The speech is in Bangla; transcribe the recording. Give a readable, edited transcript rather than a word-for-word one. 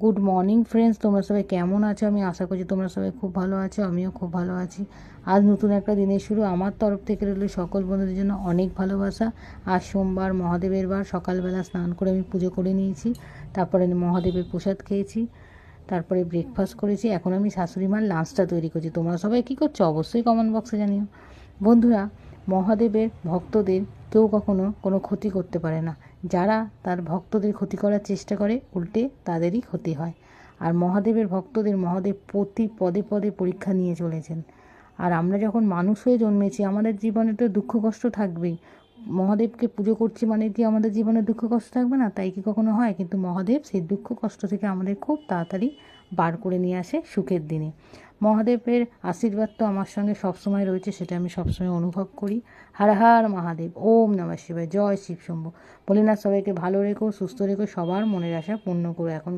গুড মর্নিং ফ্রেন্ডস, তোমরা সবাই কেমন আছো? আমি আশা করছি তোমরা সবাই খুব ভালো আছো, আমিও খুব ভালো আছি। আজ নতুন একটা দিনের শুরু, আমার তরফ থেকে রইল সকল বন্ধুদের জন্য অনেক ভালোবাসা। আজ সোমবার, মহাদেবের বার। সকালবেলা স্নান করে আমি পুজো করে নিয়েছি, তারপরে মহাদেবের প্রসাদ খেয়েছি, তারপরে ব্রেকফাস্ট করেছি। এখন আমি শাশুড়ি মার লাঞ্চটা তৈরি করছি। তোমরা সবাই কী করছো অবশ্যই কমেন্ট বক্সে জানিও। বন্ধুরা, মহাদেবের ভক্তদের কেউ কখনো কোনো ক্ষতি করতে পারে না। যারা তার ভক্তদের ক্ষতি করার চেষ্টা করে, উল্টে তাদেরই ক্ষতি হয়। আর মহাদেবের ভক্তদের মহাদেব প্রতি পদে পদে পরীক্ষা নিয়ে চলেছেন। আর আমরা যখন মানুষ হয়ে জন্মেছি, আমাদের জীবনে তো দুঃখ কষ্ট থাকবেই। মহাদেবকে পুজো করছি মানে কি আমাদের জীবনে দুঃখ কষ্ট থাকবে না? তাই কি কখনো হয়? কিন্তু মহাদেব সেই দুঃখ কষ্ট থেকে আমাদের খুব তাড়াতাড়ি বার করে নিয়ে আসে সুখের দিনে। মহাদেবের আশীর্বাদ তো আমার সঙ্গে সবসময় রয়েছে, সেটা আমি সবসময় অনুভব করি। হর হর মহাদেব, ওম নমঃ শিবায়, জয় শিব শম্ভু। ভোলেনাথ সবাইকে ভালো রেখো, সুস্থ রেখো, সবার মনের আশা পূর্ণ করো। এখন